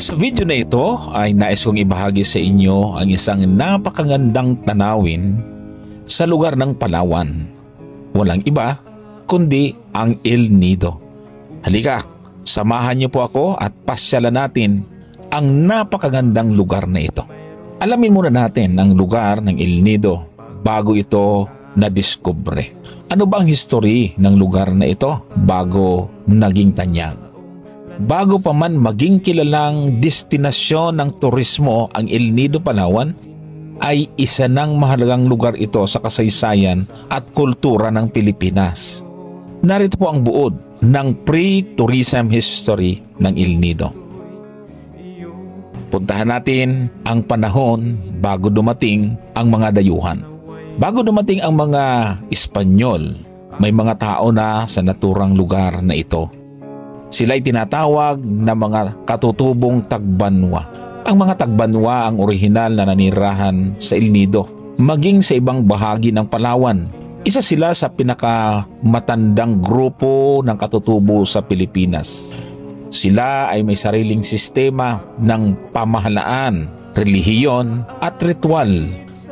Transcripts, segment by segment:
Sa video na ito ay nais kong ibahagi sa inyo ang isang napakagandang tanawin sa lugar ng Palawan. Walang iba kundi ang El Nido. Halika, samahan niyo po ako at pasyalan natin ang napakagandang lugar na ito. Alamin muna natin ang lugar ng El Nido bago ito nadiskubre. Ano ba ang history ng lugar na ito bago naging tanyag? Bago pa man maging kilalang destinasyon ng turismo ang El Nido, Palawan, ay isa ng mahalagang lugar ito sa kasaysayan at kultura ng Pilipinas. Narito po ang buod ng pre-tourism history ng El Nido. Puntahan natin ang panahon bago dumating ang mga dayuhan. Bago dumating ang mga Espanyol, may mga tao na sa naturang lugar na ito. Sila ay tinatawag na mga katutubong Tagbanwa. Ang mga Tagbanwa ang orihinal na nanirahan sa El Nido, maging sa ibang bahagi ng Palawan. Isa sila sa pinakamatandang grupo ng katutubo sa Pilipinas. Sila ay may sariling sistema ng pamahalaan, relihiyon at ritual.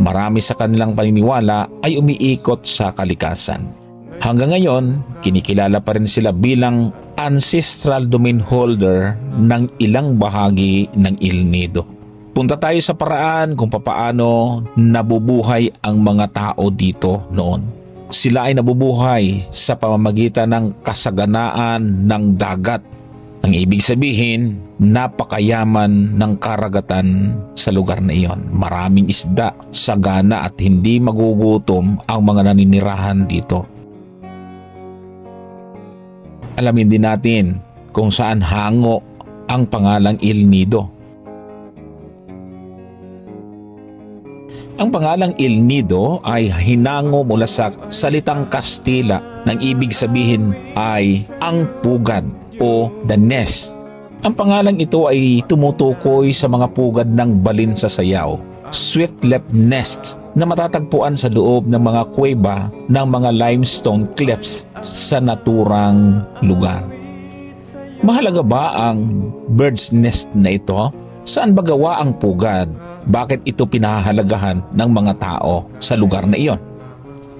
Marami sa kanilang paniniwala ay umiikot sa kalikasan. Hanggang ngayon, kinikilala pa rin sila bilang ancestral domain holder ng ilang bahagi ng El Nido. Punta tayo sa paraan kung papaano nabubuhay ang mga tao dito noon. Sila ay nabubuhay sa pamamagitan ng kasaganaan ng dagat. Ang ibig sabihin, napakayaman ng karagatan sa lugar na iyon. Maraming isda, sagana at hindi magugutom ang mga naninirahan dito. Alamin din natin kung saan hango ang pangalang El Nido. Ang pangalang El Nido ay hinango mula sa salitang Kastila nang ibig sabihin ay ang pugad o the nest. Ang pangalang ito ay tumutukoy sa mga pugad ng balin sa sayaw, swift-leaf nests na matatagpuan sa loob ng mga kuweba ng mga limestone cliffs sa naturang lugar. Mahalaga ba ang bird's nest na ito? Saan ba gawa ang pugad? Bakit ito pinahahalagahan ng mga tao sa lugar na iyon?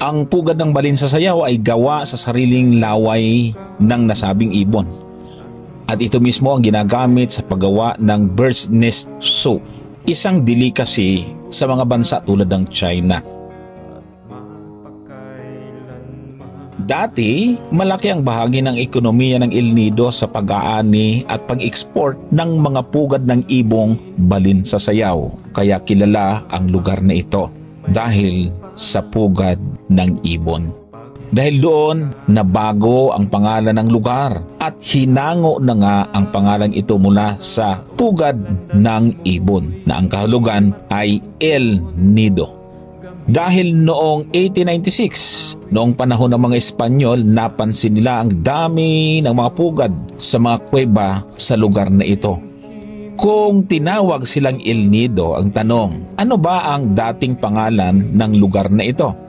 Ang pugad ng balin sa sayaw ay gawa sa sariling laway ng nasabing ibon. At ito mismo ang ginagamit sa paggawa ng bird's nest soup, isang delicacy sa mga bansa tulad ng China. Dati, malaki ang bahagi ng ekonomiya ng El Nido sa pag-aani at pag-export ng mga pugad ng ibong balin sa sayaw. Kaya kilala ang lugar na ito dahil sa pugad ng ibon. Dahil doon, nabago ang pangalan ng lugar at hinango na nga ang pangalan ito mula sa pugad ng ibon na ang kahulugan ay El Nido. Dahil noong 1896, noong panahon ng mga Espanyol, napansin nila ang dami ng mga pugad sa mga kuweba sa lugar na ito. Kung tinawag silang El Nido, ang tanong, ano ba ang dating pangalan ng lugar na ito?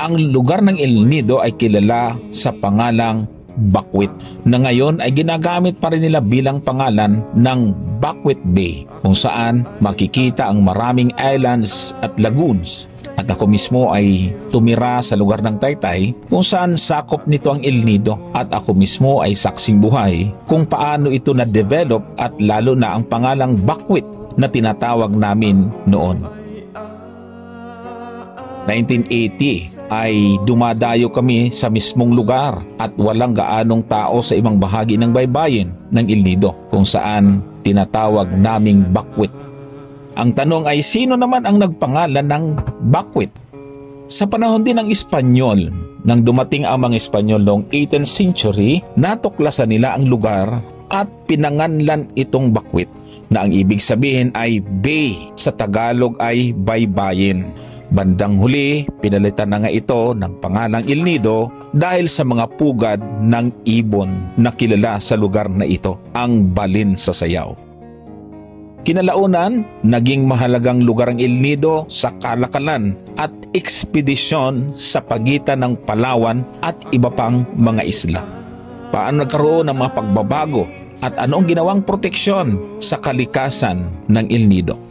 Ang lugar ng El Nido ay kilala sa pangalang Bakwit, na ngayon ay ginagamit pa rin nila bilang pangalan ng Bakwit Bay, kung saan makikita ang maraming islands at lagoons. At ako mismo ay tumira sa lugar ng Taytay kung saan sakop nito ang El Nido, at ako mismo ay saksing buhay kung paano ito na-develop at lalo na ang pangalang Bakwit na tinatawag namin noon. 1980 ay dumadayo kami sa mismong lugar at walang gaanong tao sa ibang bahagi ng baybayin ng El Nido kung saan tinatawag naming Bakwit. Ang tanong ay, sino naman ang nagpangalan ng Bakwit? Sa panahon din ng Espanyol, nang dumating ang mga Espanyol noong 18th century, natuklasan nila ang lugar at pinanganlan itong Bakwit, na ang ibig sabihin ay bay, sa Tagalog ay baybayin. Bandang huli, pinalitan na nga ito ng pangalang El Nido dahil sa mga pugad ng ibon na kilala sa lugar na ito, ang balin sa sayaw. Kinalaunan, naging mahalagang lugar ang El Nido sa kalakalan at ekspedisyon sa pagitan ng Palawan at iba pang mga isla. Paano nagkaroon ng mga pagbabago At ano ang ginawang proteksyon sa kalikasan ng El Nido?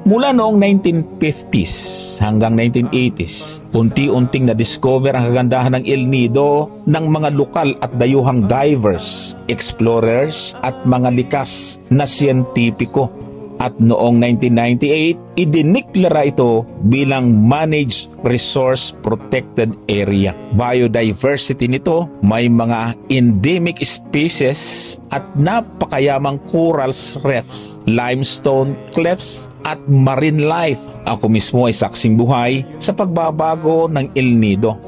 Mula noong 1950s hanggang 1980s, unti-unting na-discover ang kagandahan ng El Nido ng mga lokal at dayuhang divers, explorers at mga likas na siyentipiko. At noong 1998, idiniklara ito bilang Managed Resource Protected Area. Biodiversity nito may mga endemic species at napakayamang corals reefs, limestone cliffs at marine life. Ako mismo ay saksing buhay sa pagbabago ng El Nido.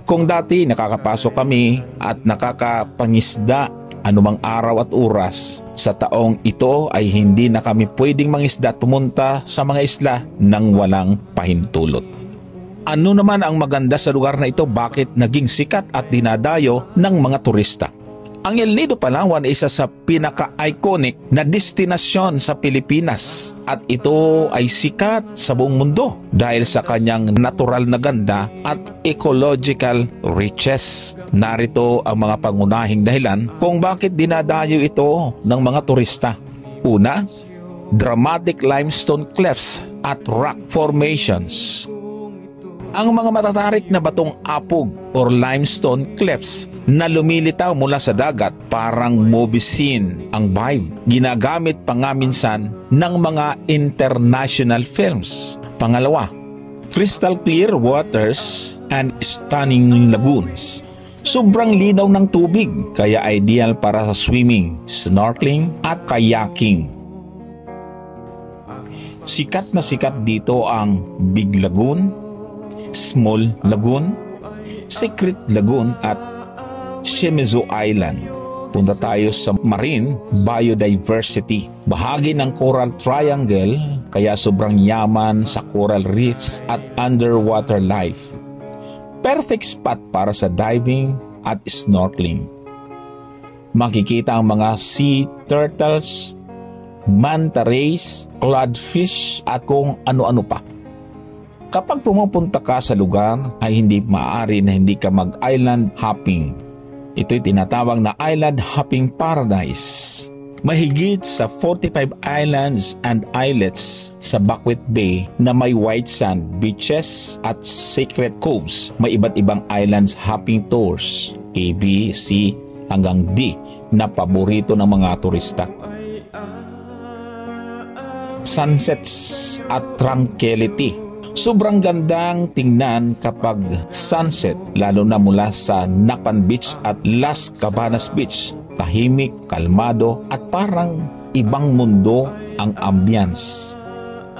Kung dati nakakapasok kami at nakakapangisda anumang araw at oras, sa taong ito ay hindi na kami pwedeng mangisda at pumunta sa mga isla nang walang pahintulot. Ano naman ang maganda sa lugar na ito? Bakit naging sikat at dinadayo ng mga turista? Ang El Nido, Palawan ay isa sa pinaka-iconic na destinasyon sa Pilipinas at ito ay sikat sa buong mundo dahil sa kanyang natural na ganda at ecological riches. Narito ang mga pangunahing dahilan kung bakit dinadayo ito ng mga turista. Una, dramatic limestone cliffs at rock formations. Ang mga matatarik na batong apog or limestone cliffs na lumilitaw mula sa dagat parang movie scene ang vibe. Ginagamit pa nga minsan ng mga international films. Pangalawa, crystal clear waters and stunning lagoons. Sobrang linaw ng tubig kaya ideal para sa swimming, snorkeling at kayaking. Sikat na sikat dito ang Big Lagoon, Small Lagoon, Secret Lagoon at Shimizu Island. Punta tayo sa marine biodiversity. Bahagi ng Coral Triangle kaya sobrang yaman sa coral reefs at underwater life. Perfect spot para sa diving at snorkeling. Makikita ang mga sea turtles, manta rays, cloudfish at kung ano-ano pa. Kapag pumupunta ka sa lugar ay hindi maaari na hindi ka mag-island hopping. Ito'y tinatawag na island hopping paradise. Mahigit sa 45 islands and islets sa Bakwit Bay na may white sand beaches at secret coves. May iba't ibang islands hopping tours, A, B, C hanggang D na paborito ng mga turista. Sunsets at tranquility. Sobrang gandang tingnan kapag sunset, lalo na mula sa Napan Beach at Las Cabanas Beach. Tahimik, kalmado at parang ibang mundo ang ambience.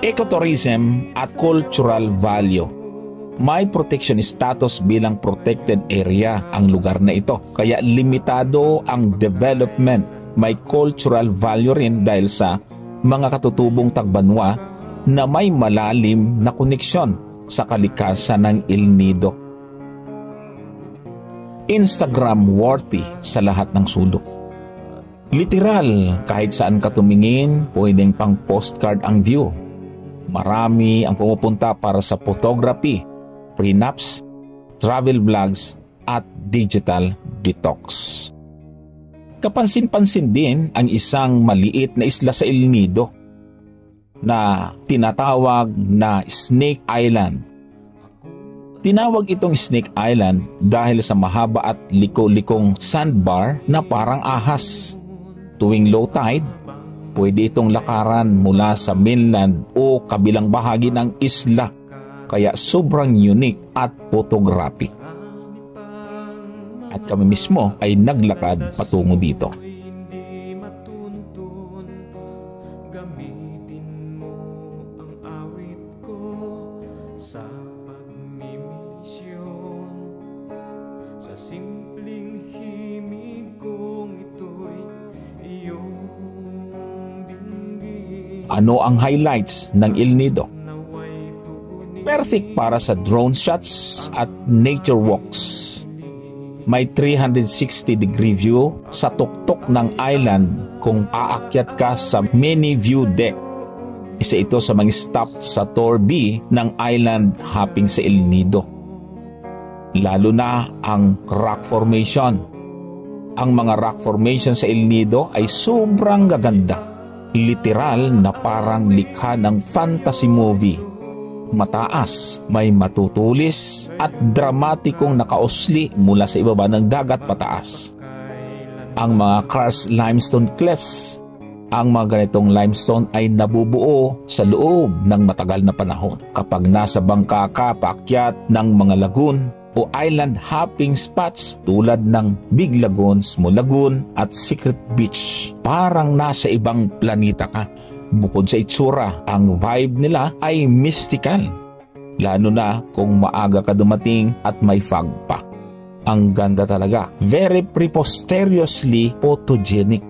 Ecotourism at cultural value. May protection status bilang protected area ang lugar na ito. Kaya limitado ang development. May cultural value rin dahil sa mga katutubong tagbanwa na may malalim na koneksyon sa kalikasan ng El Nido. Instagram worthy sa lahat ng sulok. Literal, kahit saan ka tumingin, pwedeng pang postcard ang view. Marami ang pumupunta para sa photography, prenups, travel vlogs at digital detox. Kapansin-pansin din ang isang maliit na isla sa El Nido na tinatawag na Snake Island. Tinawag itong Snake Island dahil sa mahaba at liko-likong sandbar na parang ahas. Tuwing low tide, pwede itong lakaran mula sa mainland o kabilang bahagi ng isla, kaya sobrang unique at photographic. At kami mismo ay naglakad patungo dito. Ano ang highlights ng El Nido? Perfect para sa drone shots at nature walks. May 360-degree view sa tuktok ng island kung aakyat ka sa mini view deck. Isa ito sa mga stop sa Tour B ng island hopping sa El Nido. Lalo na ang rock formation. Ang mga rock formation sa El Nido ay sobrang gaganda. Literal na parang likha ng fantasy movie. Mataas, may matutulis at dramatikong nakausli mula sa ibaba ng dagat pataas. Ang mga karst limestone cliffs. Ang mga ganitong limestone ay nabubuo sa loob ng matagal na panahon. Kapag nasa bangka ka paakyat ng mga lagoon o island hopping spots tulad ng Big Lagoon, Small Lagoon at Secret Beach, parang nasa ibang planeta ka. Bukod sa itsura, ang vibe nila ay mystical. Lalo na kung maaga ka dumating at may fog pa. Ang ganda talaga. Very preposterously photogenic.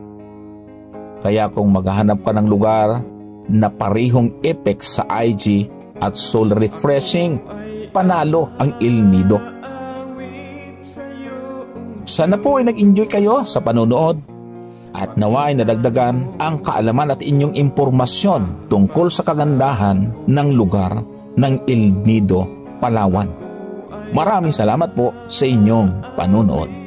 Kaya kung maghahanap ka ng lugar na parehong epic sa IG at soul refreshing, panalo ang El Nido. Sana po ay nag-enjoy kayo sa panonood at naway nadagdagan ang kaalaman at inyong impormasyon tungkol sa kagandahan ng lugar ng El Nido, Palawan. Maraming salamat po sa inyong panonood.